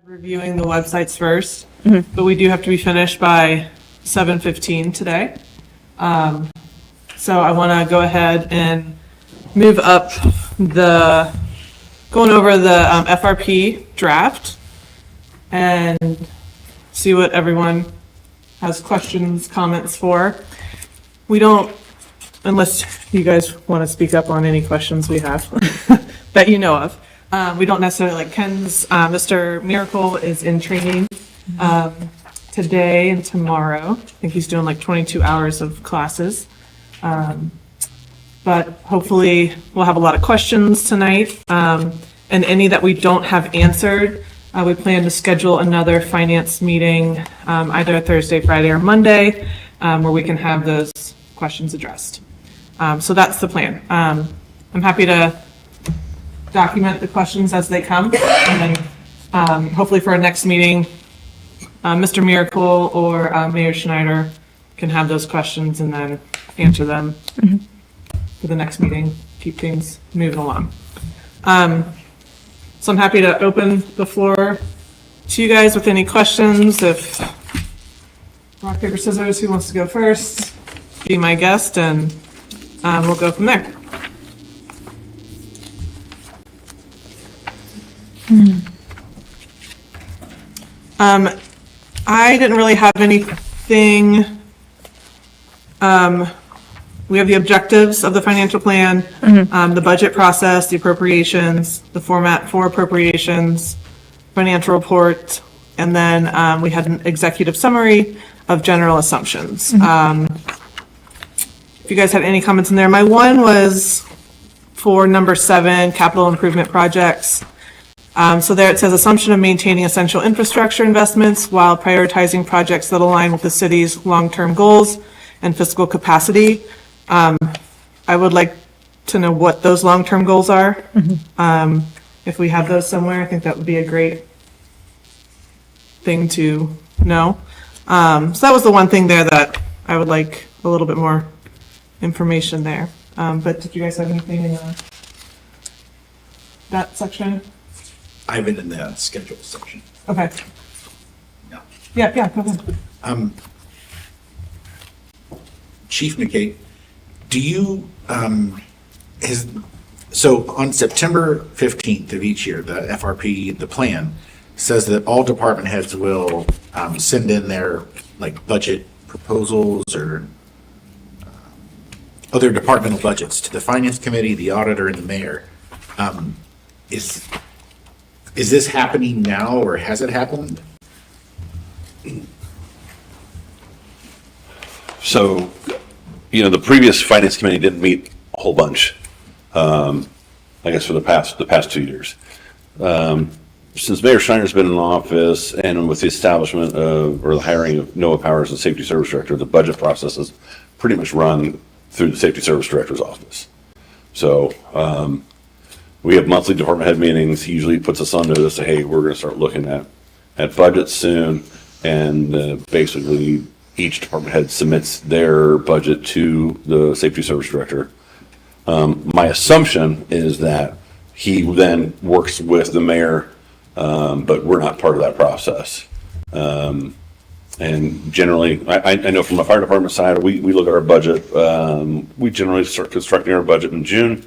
reviewing the websites first, but we do have to be finished by 7:15 today. So I want to go ahead and move up going over the FRP draft and see what everyone has questions, comments for. We don't, unless you guys want to speak up on any questions we have that you know of. We don't necessarily, like Ken's, Mr. Miracle is in training today and tomorrow. I think he's doing like 22 hours of classes. But hopefully we'll have a lot of questions tonight. And any that we don't have answered, we plan to schedule another finance meeting either Thursday, Friday, or Monday, where we can have those questions addressed. So that's the plan. I'm happy to document the questions as they come, and then hopefully for our next meeting, Mr. Miracle or Mayor Schneider can have those questions and then answer them for the next meeting, keep things moving along. So I'm happy to open the floor to you guys with any questions. If rock, paper, scissors, who wants to go first? Be my guest, and we'll go from there. I didn't really have anything. We have the objectives of the financial plan, the budget process, the appropriations, the format for appropriations, financial report, and then we had an executive summary of general assumptions. If you guys had any comments in there, my one was for number 7, capital improvement projects. So there it says assumption of maintaining essential infrastructure investments while prioritizing projects that align with the city's long-term goals and fiscal capacity. I would like to know what those long-term goals are. If we have those somewhere, I think that would be a great thing to know. So that was the one thing there that I would like a little bit more information there. But did you guys have anything in that section? I've been in the schedule section. Okay. No. Yeah, go ahead. Chief McKay, do you, so on September 15th of each year, the FRP, the plan, says that all department heads will send in their like budget proposals or other departmental budgets to the finance committee, the auditor, and the mayor. Is this happening now, or has it happened? So, the previous finance committee didn't meet a whole bunch, I guess for the past 2 years. Since Mayor Schneider's been in office and with the establishment of, or the hiring of Noah Powers as Safety Service Director, the budget process is pretty much run through the Safety Service Director's office. So, we have monthly department head meetings. He usually puts us on notice, hey, we're going to start looking at budgets soon. And basically, each department head submits their budget to the Safety Service Director. My assumption is that he then works with the mayor, but we're not part of that process. And generally, I know from the fire department side, we look at our budget. We generally start constructing our budget in June.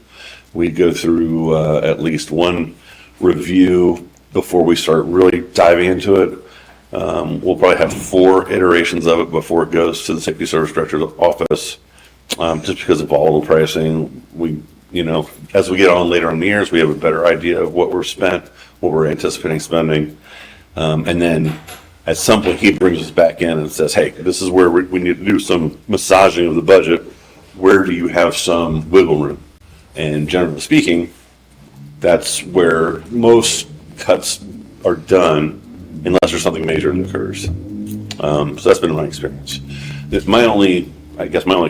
We go through at least one review before we start really diving into it. We'll probably have 4 iterations of it before it goes to the Safety Service Director's office, just because of volatile pricing. We, as we get on later in the years, we have a better idea of what we're spent, what we're anticipating spending. And then at some point, he brings us back in and says, hey, this is where we need to do some massaging of the budget. Where do you have some wiggle room? And generally speaking, that's where most cuts are done unless there's something major that occurs. So that's been my experience. My only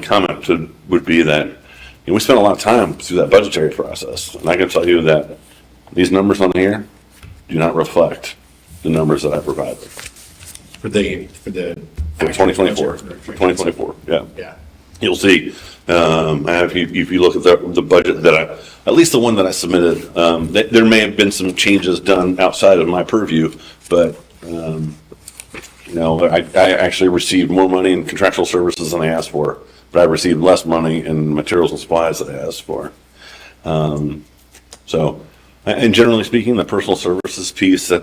comment would be that we spent a lot of time through that budgetary process. And I can tell you that these numbers on here do not reflect the numbers that I provided. For 2024. For 2024, yeah. Yeah. you'll see, if you look at the budget at least the one that I submitted, there may have been some changes done outside of my purview, but, I actually received more money in contractual services than I asked for, but I received less money in materials and supplies than I asked for. So, and generally speaking, the personal services piece that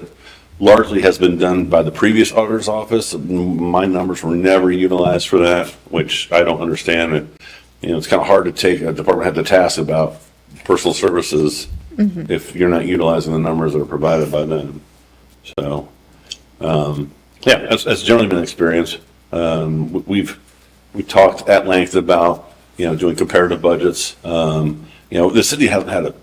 largely has been done by the previous auditor's office. My numbers were never utilized for that, which I don't understand. It's kind of hard to take a department head to task about personal services if you're not utilizing the numbers that are provided by them. So, yeah, that's generally been an experience. We talked at length about, doing comparative budgets. The city hasn't had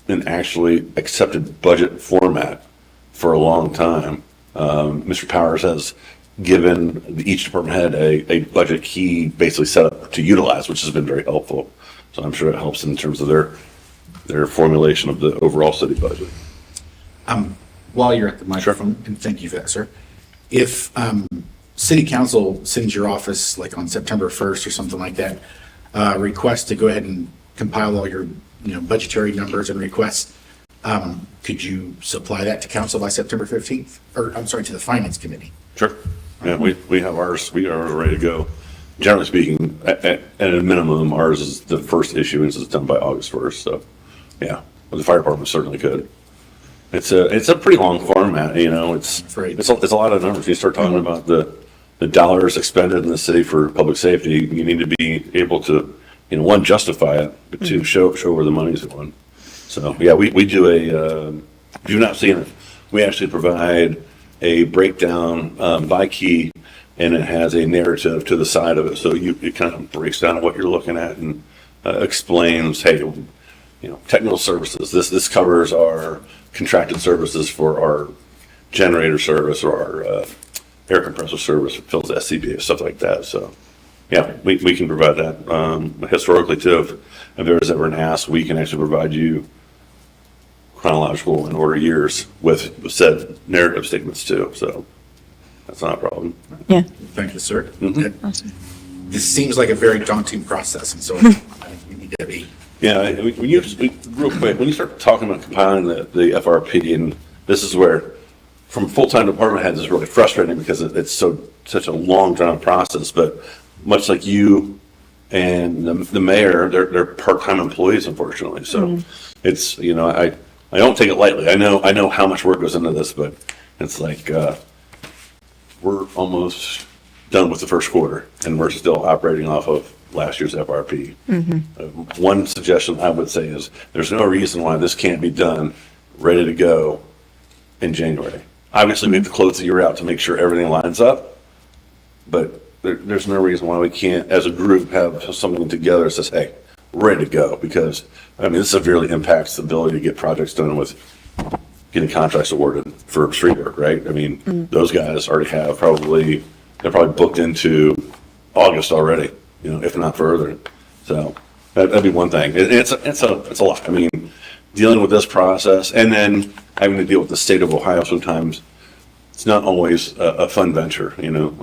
an actually accepted budget format for a long time. Mr. Powers has given each department head a budget he basically set up to utilize, which has been very helpful. So I'm sure it helps in terms of their formulation of the overall city budget. While you're at the microphone, and thank you for that, sir. If city council sends your office, like on September 1st or something like that, request to go ahead and compile all your budgetary numbers and requests, could you supply that to council by September 15th? Or, I'm sorry, to the finance committee? Sure. Yeah, we have ours. We are ready to go. Generally speaking, at a minimum, ours is the first issuance is done by August 1st. So, yeah, well, the fire department certainly could. It's a pretty long format. It's a lot of numbers. You start talking about the dollars expended in the city for public safety. You need to be able to, one, justify it, but two, show where the money's going. So, yeah, we do if you've not seen it, we actually provide a breakdown by key, and it has a narrative to the side of it. So it kind of breaks down what you're looking at and explains, hey, technical services. This covers our contracted services for our generator service or our air compressor service, fills SCBA, stuff like that. So, yeah, we can provide that. Historically, too, if there was ever an ask, we can actually provide you chronological and order years with said narrative statements too. So that's not a problem. Yeah. Thank you, sir. Awesome. This seems like a very daunting process, and so I think we need to be. Yeah, real quick, when you start talking about compiling the FRP, and this is where, from full-time department heads, it's really frustrating because it's such a long drawn process. But much like you and the mayor, they're part-time employees, unfortunately. So it's I don't take it lightly. I know how much work goes into this, but it's like we're almost done with the first quarter, and we're still operating off of last year's FRP. One suggestion I would say is there's no reason why this can't be done, ready to go in January. Obviously, we have to close the year out to make sure everything lines up, but there's no reason why we can't, as a group, have something together that says, hey, ready to go, because this severely impacts the ability to get projects done with getting contracts awarded for street work, right? Those guys already have they're probably booked into August already, if not further. So that'd be one thing. It's a lot. Dealing with this process and then having to deal with the state of Ohio sometimes, it's not always a fun venture.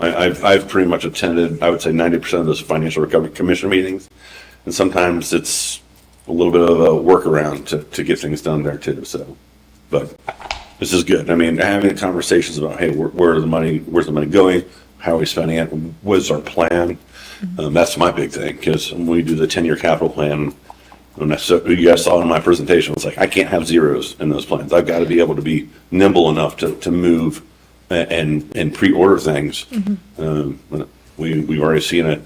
I've pretty much attended, I would say 90% of those financial recovery commission meetings. And sometimes it's a little bit of a workaround to get things done there too. So, but this is good. Having conversations about, hey, where's the money going? How are we spending it? What's our plan? That's my big thing, because when we do the 10-year capital plan, you guys saw in my presentation, it's like I can't have zeros in those plans. I've got to be able to be nimble enough to move and pre-order things. We've already seen a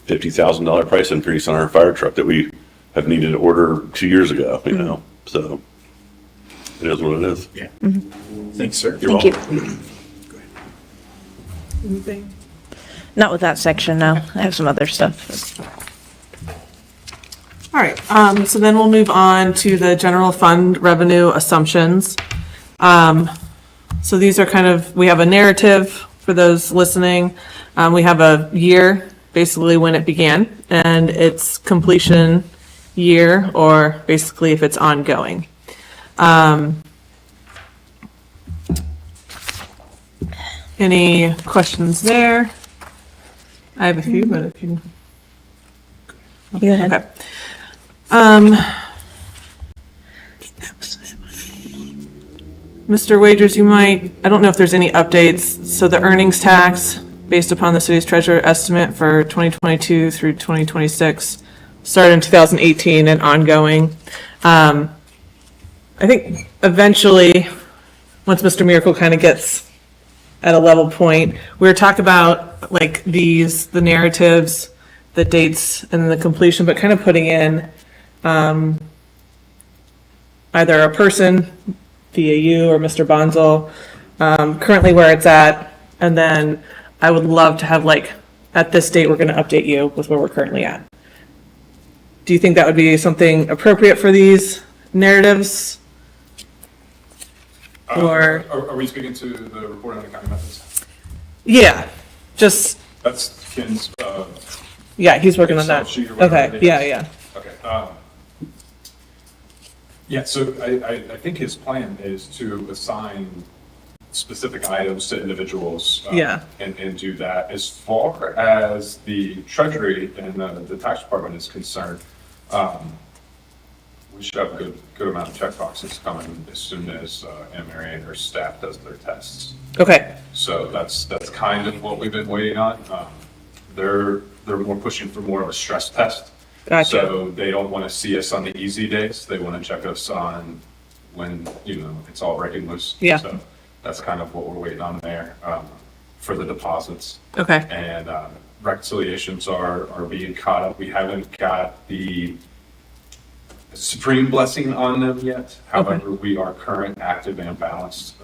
$50,000 price increase on our fire truck that we have needed to order 2 years ago. So it is what it is. Yeah. Thanks, sir. You're Thank welcome. you. Anything? Not with that section, no. I have some other stuff. All right, so then we'll move on to the general fund revenue assumptions. So these are we have a narrative for those listening. We have a year, basically when it began, and its completion year, or basically if it's ongoing. Any questions there? I have a few, but if you... Go ahead. Okay. Um, Mr. Wagers, you might, I don't know if there's any updates. So the earnings tax, based upon the city's treasurer estimate for 2022 through 2026, started in 2018 and ongoing. I think eventually, once Mr. Miracle kind of gets at a level point, we were talking about like the narratives, the dates and the completion, but kind of putting in either a person via you or Mr. Bonzel, currently where it's at. And then I would love to have like, at this date, we're going to update you with where we're currently at. Do you think that would be something appropriate for these narratives? Or, Are we speaking to the report on accounting methods? yeah, just, That's Ken's, yeah, he's working on that. Excel sheet or whatever Okay, it yeah, is. yeah. Okay. Yeah, so I think his plan is to assign specific items to individuals. Yeah. And do that. As far as the treasury and the tax department is concerned, we should have a good amount of checkboxes coming as soon as Anne Mary and her staff does their tests. Okay, So that's kind of what we've been waiting on. They're more pushing for more of a stress test. Gotcha. So they don't want to see us on the easy days. They want to check us on when, it's all breaking loose. Yeah. So that's kind of what we're waiting on there for the deposits. okay, And reconciliations are being caught up. We haven't got the supreme blessing on them yet. However, we are current, active, and balanced.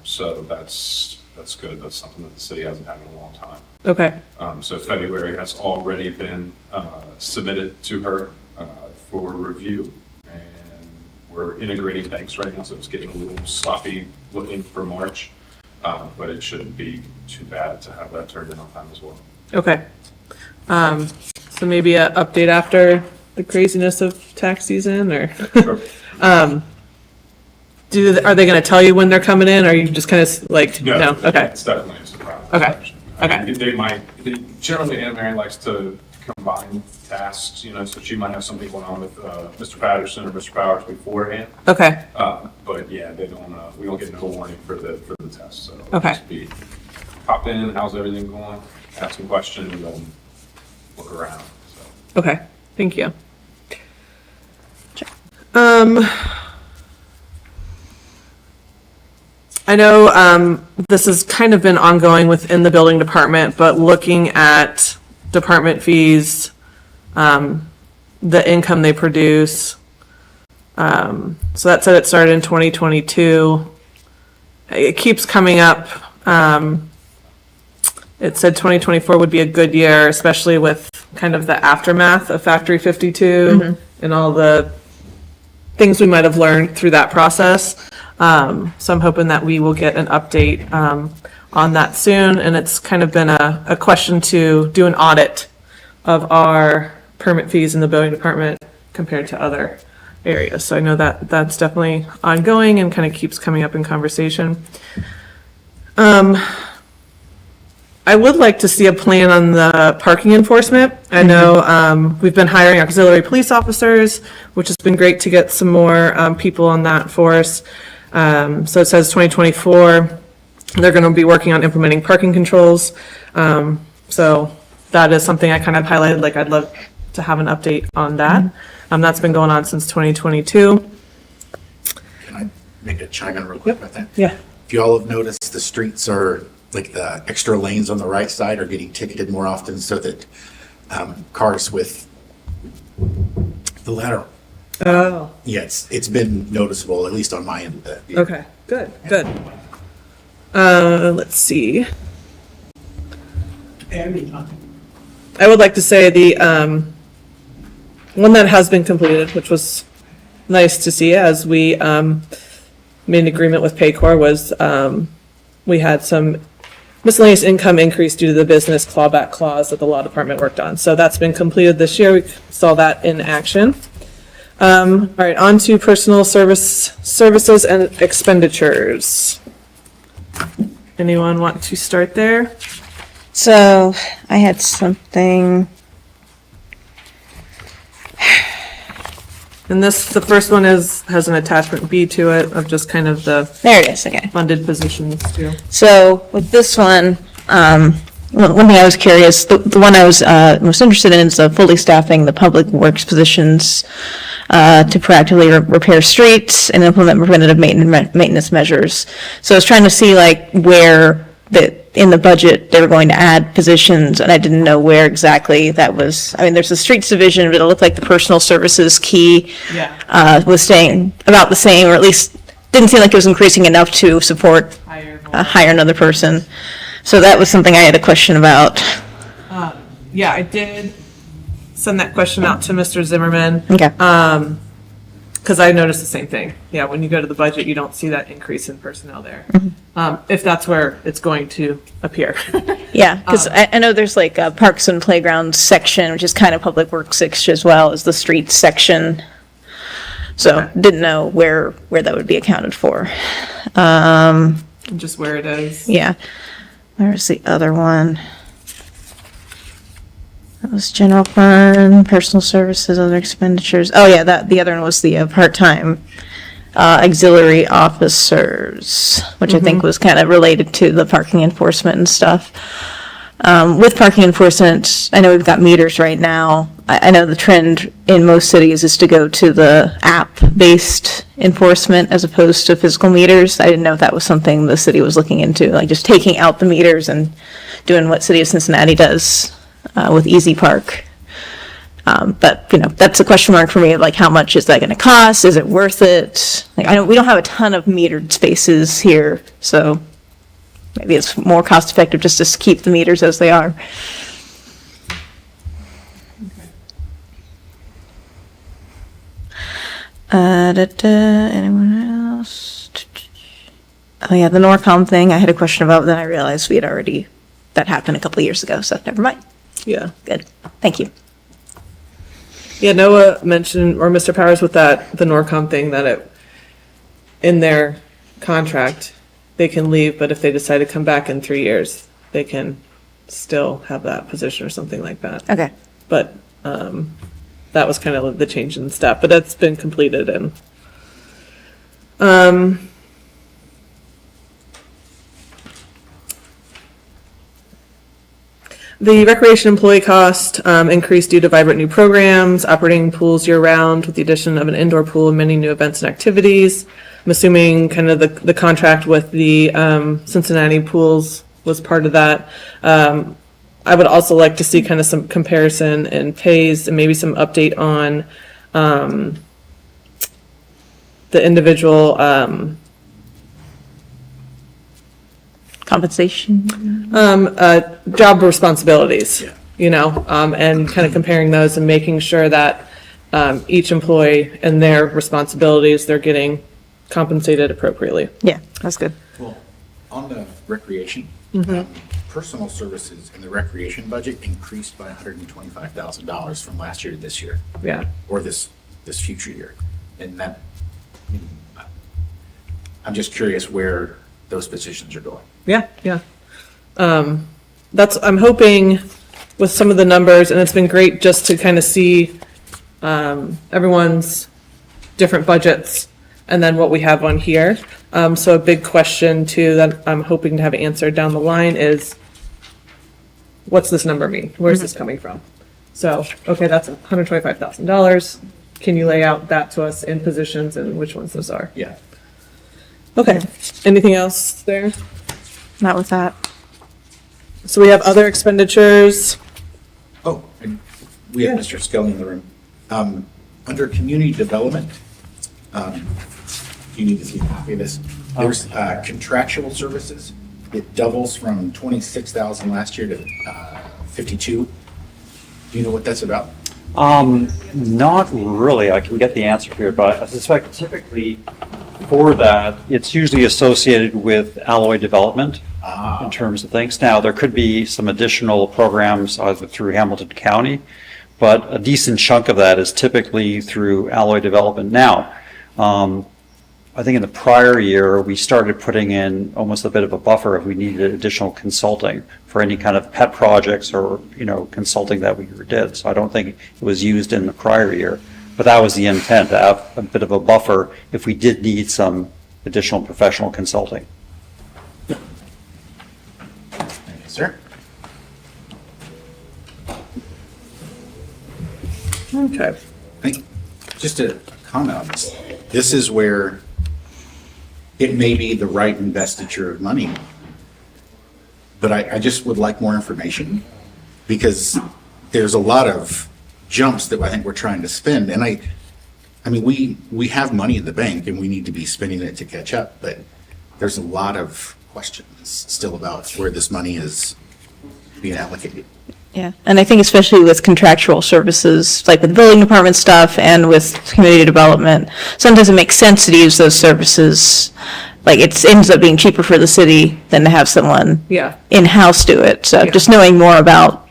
So that's good. That's something that the city hasn't had in a long time. okay, So February has already been submitted to her for review. And we're integrating banks right now, so it's getting a little sloppy looking for March. But it shouldn't be too bad to have that turned in on time as well. okay. So maybe an update after the craziness of tax season, or, Sure. are they gonna tell you when they're coming in, or are you just kind of like, no? Okay, It's definitely a surprise. Okay. I mean, Okay. Generally, Anne Mary likes to combine tasks, so she might have something going on with Mr. Patterson or Mr. Powers beforehand. okay, But yeah, we don't get no warning for the test, so. it'll Okay. just be Pop in, how's everything going, ask some questions, and look around, so. okay, thank you. I know, this has kind of been ongoing within the building department, but looking at department fees, the income they produce. So that said, it started in 2022. It keeps coming up. It said 2024 would be a good year, especially with kind of the aftermath of Factory 52 and all the things we might have learned through that process. So I'm hoping that we will get an update on that soon. And it's kind of been a question to do an audit of our permit fees in the building department compared to other areas. So I know that that's definitely ongoing and kind of keeps coming up in conversation. I would like to see a plan on the parking enforcement. I know we've been hiring auxiliary police officers, which has been great to get some more people on that force. So it says 2024, they're going to be working on implementing parking controls. So that is something I kind of highlighted, like I'd love to have an update on that. That's been going on since 2022. Can I make a chime in real quick about that? Yeah. If you all have noticed, the streets are, like the extra lanes on the right side are getting ticketed more often so that cars with the lateral. Oh, Yeah, it's been noticeable, at least on my end of that. okay, good, good. Let's see. I would like to say the one that has been completed, which was nice to see as we made an agreement with Paycor, was we had some miscellaneous income increase due to the business clawback clause that the law department worked on. So that's been completed this year. We saw that in action. All right, on to personal services and expenditures. Anyone want to start there? So I had something. And the first one has an attachment B to it of just kind of the There it is, okay. funded positions too. So with this one, one thing I was curious, the one I was most interested in is fully staffing the public works positions to proactively repair streets and implement preventative maintenance measures. So I was trying to see like where in the budget they were going to add positions, and I didn't know where exactly that was. I mean, there's the streets division, but it looked like the personal services key was staying about the same, or at least didn't seem like it was increasing enough to support hire another person. So that was something I had a question about. Yeah, I did send that question out to Mr. Zimmerman. Okay. Because I noticed the same thing. Yeah, when you go to the budget, you don't see that increase in personnel there. If that's where it's going to appear. Yeah, because I know there's like a parks and playgrounds section, which is kind of public works as well as the streets section. So didn't know where that would be accounted for. Just where it is. Yeah. Where's the other one? That was general fund, personal services, other expenditures. Oh, yeah, the other one was the part-time auxiliary officers, which I think was kind of related to the parking enforcement and stuff. With parking enforcement, I know we've got meters right now. I know the trend in most cities is to go to the app-based enforcement as opposed to physical meters. I didn't know if that was something the city was looking into, like just taking out the meters and doing what City of Cincinnati does with Easy Park. But, that's a question mark for me of like, how much is that going to cost? Is it worth it? Like, I know we don't have a ton of metered spaces here, so maybe it's more cost effective just to keep the meters as they are. Anyone else? Oh yeah, the Norcom thing I had a question about, but then I realized that happened a couple of years ago, so never mind. Yeah. Good, thank you. Yeah, Noah mentioned, or Mr. Powers with the Norcom thing, that in their contract, they can leave, but if they decide to come back in 3 years, they can still have that position or something like that. Okay. But that was kind of the change in step, but that's been completed. And the recreation employee cost increased due to vibrant new programs, operating pools year-round with the addition of an indoor pool and many new events and activities. I'm assuming kind of the contract with the Cincinnati pools was part of that. I would also like to see kind of some comparison in pays and maybe some update on the individual Compensation? job responsibilities, and kind of comparing those and making sure that each employee and their responsibilities, they're getting compensated appropriately. Yeah, that's good. Well, on the recreation, personal services in the recreation budget increased by $125,000 from last year to this year, Yeah. or this future year. And that, I'm just curious where those positions are going. Yeah, yeah. I'm hoping with some of the numbers, and it's been great just to kind of see everyone's different budgets and then what we have on here. So a big question too that I'm hoping to have answered down the line is, what's this number mean? Where's this coming from? So, okay, that's $125,000. Can you lay out that to us in positions and which ones those are? Yeah. Okay, anything else there? Not with that. So we have other expenditures. Oh, and we have Mr. Skelly in the room. Under community development, you need to see a copy of this. There's contractual services. It doubles from 26,000 last year to 52. Do you know what that's about? Not really. I can get the answer here, but I suspect typically for that, it's usually associated with alloy development in terms of things. Now, there could be some additional programs either through Hamilton County, but a decent chunk of that is typically through alloy development. Now, I think in the prior year, we started putting in almost a bit of a buffer if we needed additional consulting for any kind of pet projects or, consulting that we did. So I don't think it was used in the prior year. but that was the intent, to have a bit of a buffer if we did need some additional professional consulting. Thank you, sir. Okay. I think, just a comment on this, this is where it may be the right investiture of money, but I just would like more information, because there's a lot of jumps that I think we're trying to spend, and I mean, we have money in the bank and we need to be spending it to catch up, but there's a lot of questions still about where this money is being allocated. Yeah, and I think especially with contractual services, like with building department stuff and with community development, sometimes it makes sense to use those services. Like, it ends up being cheaper for the city than to have someone Yeah. in-house do it. So Yeah. just knowing more about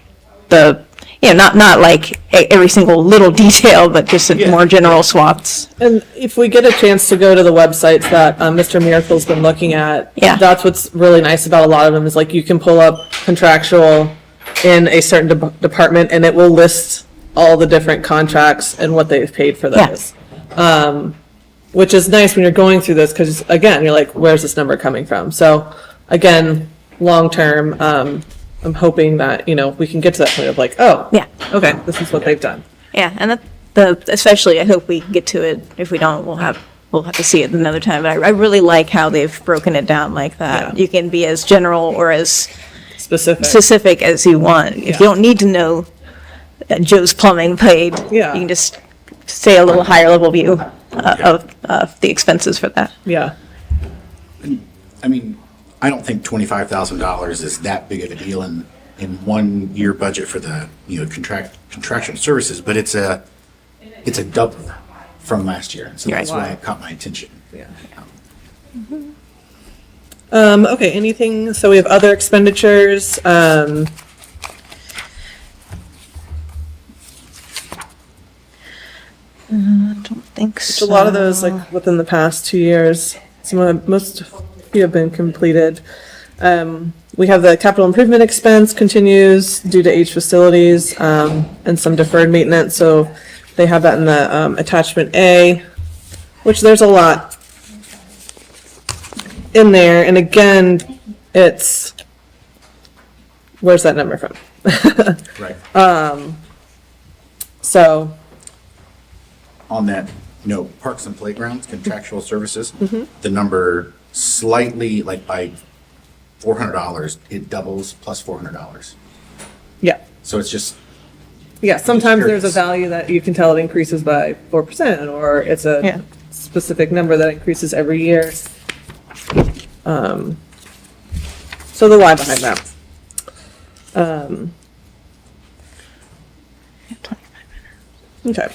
the, not like every single little detail, but just Yeah. more general swaths. And if we get a chance to go to the websites that Mr. Miracle's been looking at, Yeah. that's what's really nice about a lot of them, is like you can pull up contractual in a certain department and it will list all the different contracts and what they've paid for Yeah. those. Which is nice when you're going through this, because again, you're like, where's this number coming from? So again, long-term, I'm hoping that, we can get to that point of like, oh, Yeah. okay, this is what they've done. Yeah, and especially, I hope we get to it. If we don't, we'll have to see it another time. But I really like how they've broken it down like that. Yeah. You can be as general or as Specific. specific as you want. If you Yeah. don't need to know that Joe's Plumbing paid, Yeah. you can just say a little higher level view of the expenses for that. Yeah. I mean, I don't think $25,000 is that big of a deal in 1 year budget for the, contractual services, but it's a double from last year. So You're that's right. why it caught my attention. Yeah. Okay, anything, so we have other expenditures, I don't think so. a lot of those, like, within the past 2 years, most few have been completed. We have the capital improvement expense continues due to age facilities, and some deferred maintenance, so they have that in the, attachment A, which there's a lot in there, and again, where's that number from? Right. So, On that note, parks and playgrounds, contractual services, the number slightly, like by $400, it doubles plus $400. yeah. So it's just, Yeah, sometimes there's a curious. value that you can tell it increases by 4%, or it's Yeah. a specific number that increases every year. So the why behind that. Okay.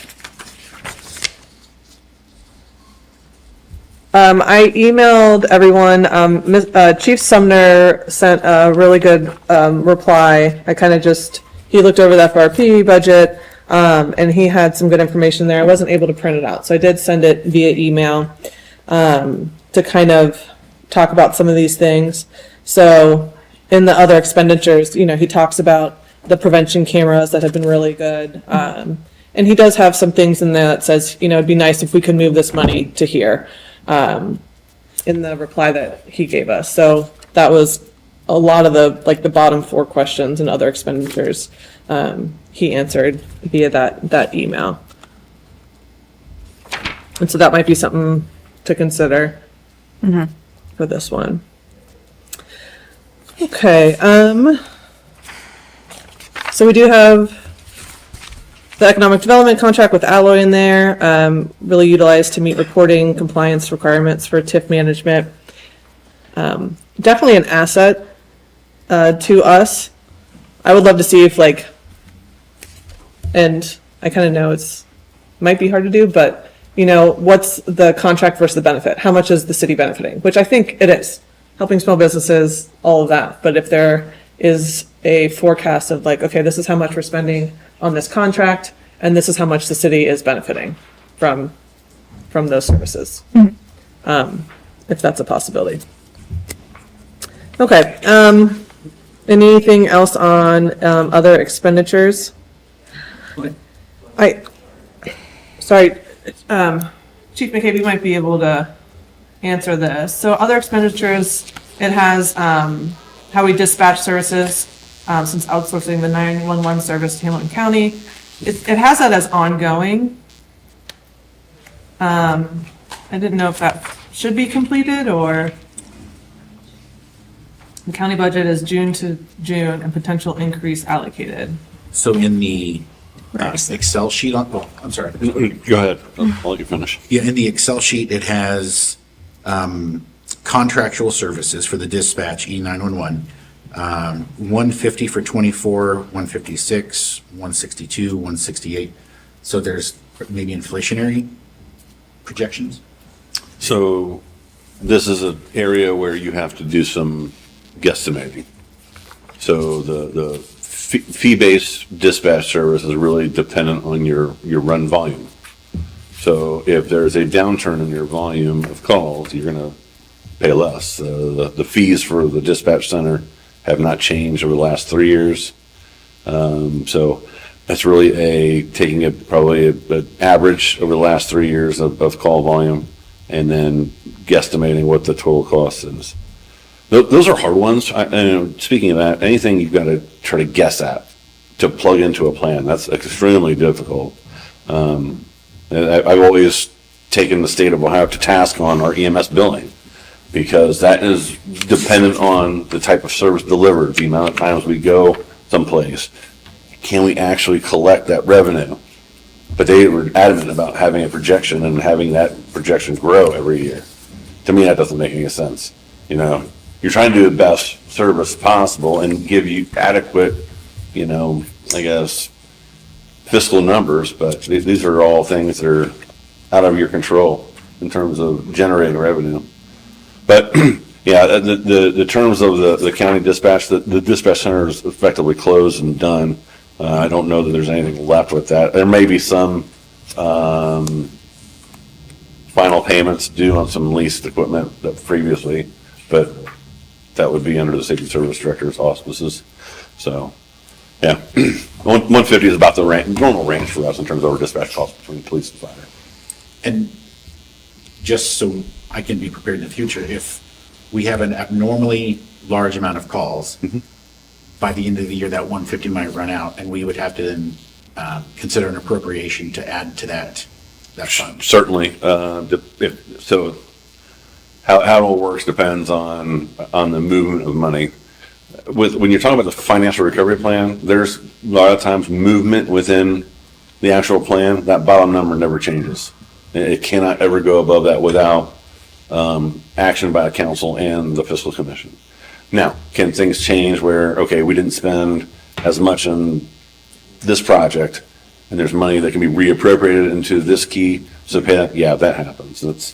I emailed everyone, Chief Sumner sent a really good, reply. He looked over the FRP budget, and he had some good information there. I wasn't able to print it out, so I did send it via email, to kind of talk about some of these things. So in the other expenditures, he talks about the prevention cameras that have been really good. And he does have some things in there that says, it'd be nice if we could move this money to here, in the reply that he gave us. So that was a lot of the bottom 4 questions and other expenditures, he answered via that email. And so that might be something to consider for this one. Okay, so we do have the economic development contract with Alloy in there, really utilized to meet reporting compliance requirements for TIF management. Definitely an asset to us. I would love to see if and I kind of know might be hard to do, but what's the contract versus the benefit? How much is the city benefiting? Which I think it is, helping small businesses, all of that. But if there is a forecast of okay, this is how much we're spending on this contract, and this is how much the city is benefiting from those services. If that's a possibility. Okay, anything else on other expenditures? sorry, Chief McCabe, you might be able to answer this. So other expenditures, it has, how we dispatch services, since outsourcing the 911 service to Hamilton County. It has that as ongoing. I didn't know if that should be completed or the county budget is June to June and potential increase allocated. So in the Excel sheet I'm sorry. Go ahead. I'll let you finish. Yeah, in the Excel sheet, it has contractual services for the dispatch E911. 150 for 24, 156, 162, 168. So there's maybe inflationary projections? So this is an area where you have to do some guesstimating. So the fee-based dispatch service is really dependent on your run volume. So if there's a downturn in your volume of calls, you're going to pay less. The fees for the dispatch center have not changed over the last 3 years. So that's really taking probably an average over the last 3 years of call volume and then guesstimating what the total cost is. Those are hard ones. Speaking of that, anything you've got to try to guess at to plug into a plan, that's extremely difficult. I've always taken the state of Ohio to task on our EMS billing because that is dependent on the type of service delivered, the amount of times we go someplace. Can we actually collect that revenue? But they were adamant about having a projection and having that projection grow every year. To me, that doesn't make any sense. You're trying to do the best service possible and give you adequate, I guess, fiscal numbers, but these are all things that are out of your control in terms of generating revenue. But yeah, the terms of the county dispatch, the dispatch center is effectively closed and done. I don't know that there's anything left with that. There may be some final payments due on some leased equipment that previously, but that would be under the safety service director's auspices. So, yeah, 150 is about the normal range for us in terms of our dispatch costs between police and fire. And just so I can be prepared in the future, if we have an abnormally large amount of calls, by the end of the year, that 150 might run out, and we would have to then consider an appropriation to add to that fund. Certainly. So how it all works depends on the movement of money. When you're talking about the financial recovery plan, there's a lot of times movement within the actual plan. That bottom number never changes. It cannot ever go above that without action by the council and the fiscal commission. Now, can things change where, okay, we didn't spend as much on this project and there's money that can be reappropriated into this key, so pay that? Yeah, that happens. That's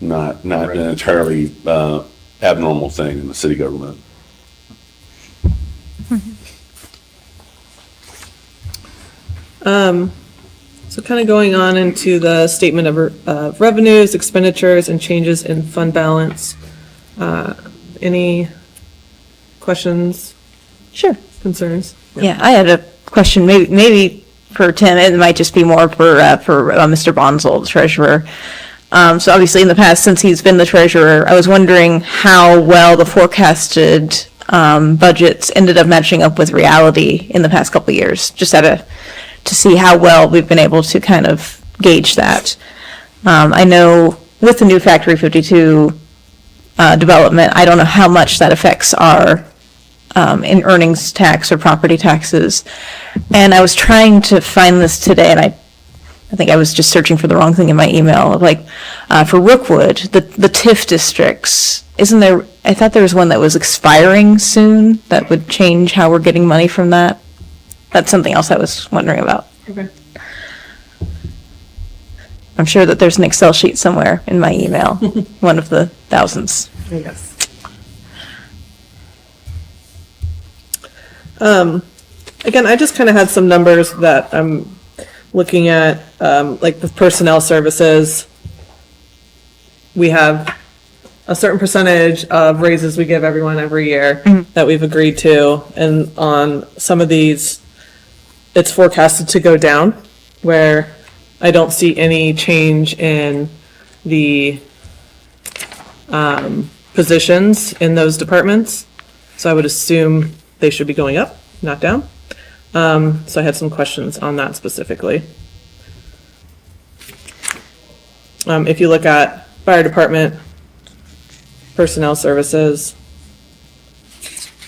not an entirely abnormal thing in the city government. So kind of going on into the statement of revenues, expenditures, and changes in fund balance. Any questions, Sure. concerns? Yeah, I had a question, maybe for Tim, it might just be more for Mr. Bonzold, the treasurer. So obviously in the past, since he's been the treasurer, I was wondering how well the forecasted budgets ended up matching up with reality in the past couple of years, just to see how well we've been able to kind of gauge that. I know with the new Factory 52 development, I don't know how much that affects our in earnings tax or property taxes. And I was trying to find this today, and I think I was just searching for the wrong thing in my email. For Rookwood, the TIF districts, isn't there, I thought there was one that was expiring soon that would change how we're getting money from that. That's something else I was wondering about. Okay. I'm sure that there's an Excel sheet somewhere in my email, one of the thousands. Yes. Again, I just kind of had some numbers that I'm looking at, like the personnel services. We have a certain percentage of raises we give everyone every year that we've agreed to. And on some of these, it's forecasted to go down, where I don't see any change in the positions in those departments. So I would assume they should be going up, not down. So I had some questions on that specifically. If you look at fire department, personnel services,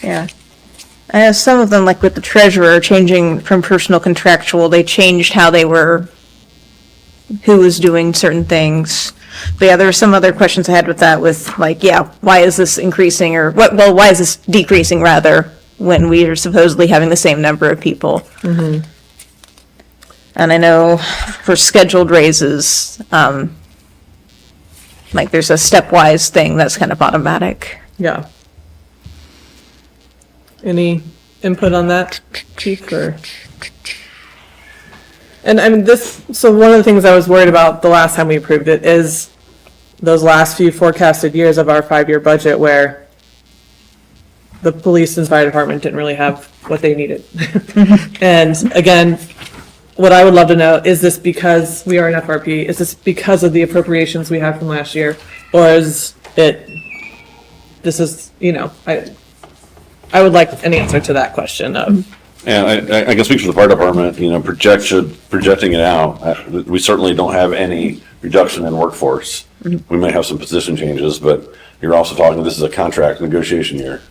Yeah. I know some of them, like with the treasurer changing from personal contractual, they changed how they were, who was doing certain things. But yeah, there were some other questions I had with that with like, yeah, why is this increasing or what, well, why is this decreasing rather when we are supposedly having the same number of people? And I know for scheduled raises, like there's a stepwise thing that's kind of automatic. yeah. Any input on that, Chief, or? And I mean, so one of the things I was worried about the last time we approved it is those last few forecasted years of our 5-year budget where the police and fire department didn't really have what they needed. And again, what I would love to know, is this because we are an FRP? Is this because of the appropriations we had from last year? Or is it, this is, I would like an answer to that question of, And I can speak for the fire department, projecting it out, we certainly don't have any reduction in workforce. We may have some position changes, but you're also talking, this is a contract negotiation year.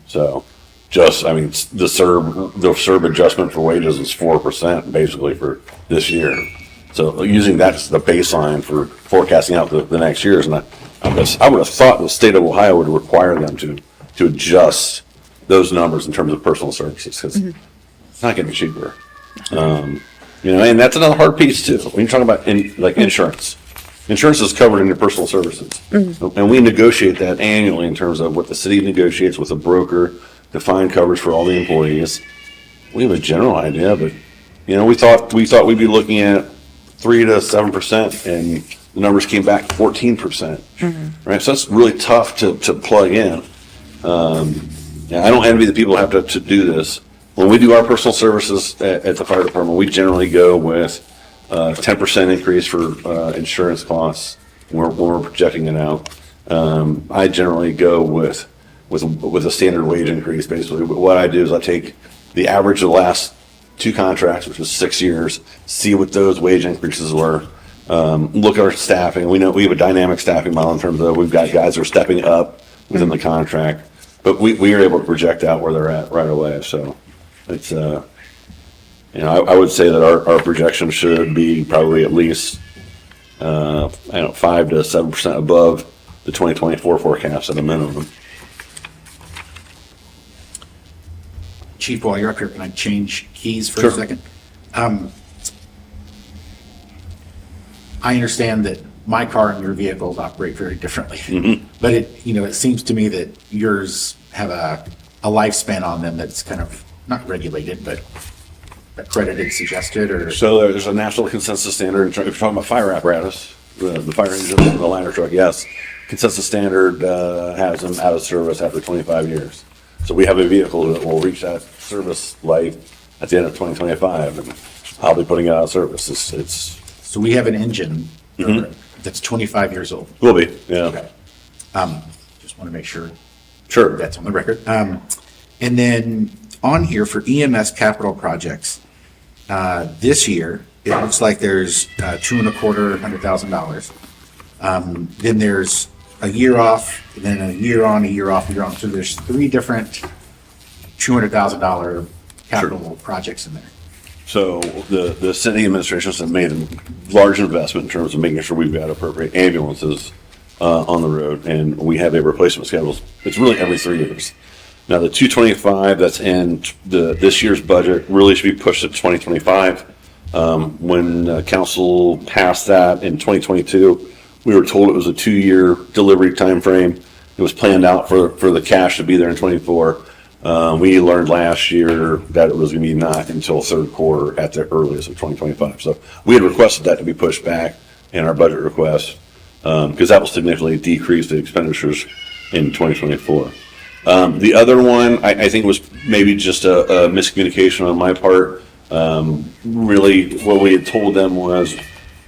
So the CERB adjustment for wages is 4% basically for this year. So using that as the baseline for forecasting out the next years, and I would have thought the state of Ohio would require them to adjust those numbers in terms of personal services, because it's not getting cheaper. And that's another hard piece too. When you're talking about insurance, insurance is covered in your personal services. And we negotiate that annually in terms of what the city negotiates with a broker to find coverage for all the employees. We have a general idea, but we thought we'd be looking at 3 to 7%, and the numbers came back 14%. Right, so that's really tough to plug in. I don't envy the people who have to do this. When we do our personal services at the fire department, we generally go with 10% increase for insurance costs when we're projecting it out. I generally go with a standard wage increase. Basically, what I do is I take the average of the last 2 contracts, which was 6 years, see what those wage increases were. Look at our staffing. We know we have a dynamic staffing model in terms of we've got guys who are stepping up within the contract. But we are able to project out where they're at right away. So it's, I would say that our projection should be probably at least, 5 to 7% above the 2024 forecast at a minimum. Chief, while you're up here, can I change keys for a second? I understand that my car and your vehicles operate very differently. But it seems to me that yours have a lifespan on them that's kind of not regulated, but accredited, suggested, or? So there's a national consensus standard, if you're talking about fire apparatus, the fire engine, the liner truck, yes. Consensus standard has them out of service after 25 years. So we have a vehicle that will reach that service life at the end of 2025, and I'll be putting it out of service. So we have an engine that's 25 years old. Will be, yeah. Okay. Just want to make sure Sure. that's on the record. And then on here for EMS capital projects, this year, it looks like there's $2,250,000. Then there's a year off, and then a year on, a year off, a year on. So there's 3 different $200,000 capital projects in there. So the city administration has made a large investment in terms of making sure we've got appropriate ambulances on the road, and we have a replacement schedule. It's really every 3 years. Now, the 225 that's in this year's budget really should be pushed to 2025. When council passed that in 2022, we were told it was a 2-year delivery time frame. It was planned out for the cash to be there in 24. We learned last year that it was going to be not until third quarter at the earliest of 2025. So we had requested that to be pushed back in our budget request because that will significantly decrease the expenditures in 2024. The other one, I think, was maybe just a miscommunication on my part. Really, what we had told them was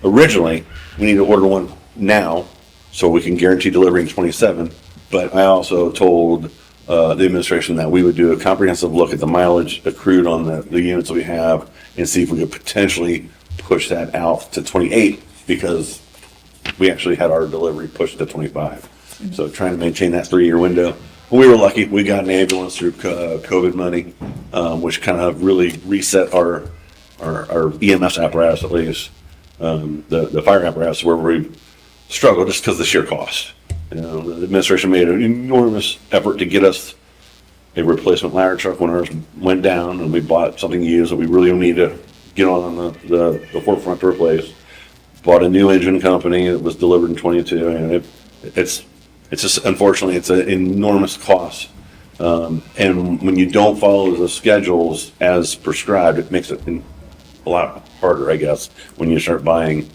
originally, we need to order one now so we can guarantee delivery in 27. But I also told the administration that we would do a comprehensive look at the mileage accrued on the units that we have and see if we could potentially push that out to 28 because we actually had our delivery pushed to 25. So trying to maintain that 3-year window. We were lucky. We got an ambulance through COVID money, which kind of really reset our EMS apparatus, at least the fire apparatus, where we struggled just because of the sheer cost. You know, the administration made an enormous effort to get us a replacement ladder truck when ours went down, and we bought something used that we really need to get on the forefront to replace. Bought a new engine company. It was delivered in 22, and it's just, unfortunately, it's an enormous cost. And when you don't follow the schedules as prescribed, it makes it a lot harder, I guess, when you start buying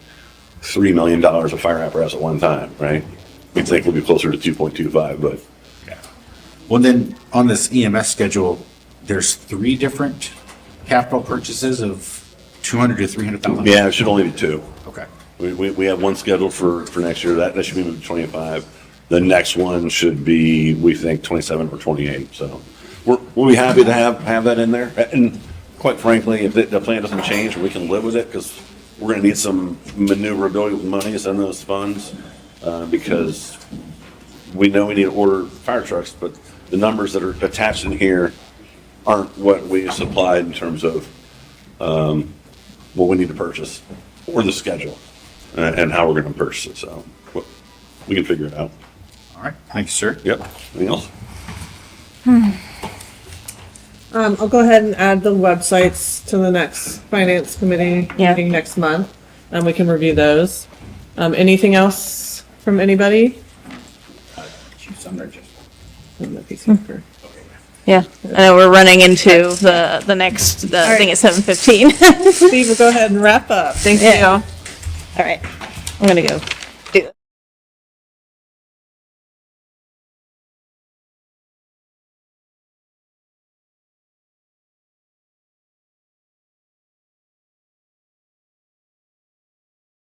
$3 million of fire apparatus at one time, right? We think we'll be closer to 2.25, but. Well, then, on this EMS schedule, there's 3 different capital purchases of 200 to 300,000. Yeah, it should only be 2. Okay. We have one scheduled for next year. That should be moved to 25. The next one should be, we think, 27 or 28. So we'll be happy to have that in there. And quite frankly, if the plan doesn't change, we can live with it because we're going to need some maneuverability with money in those funds because we know we need to order fire trucks, but the numbers that are attached in here aren't what we supplied in terms of what we need to purchase or the schedule and how we're going to purchase it. So we can figure it out. All right. Thank you, sir. Yep. Anything else? I'll go ahead and add the websites to the next finance committee Yeah. meeting next month, and we can review those. Anything else from anybody? On the piece of paper. Yeah, I know we're running into the next thing at 7:15. Steve, we'll go ahead and wrap up. Thank Yeah. you. All right, I'm gonna go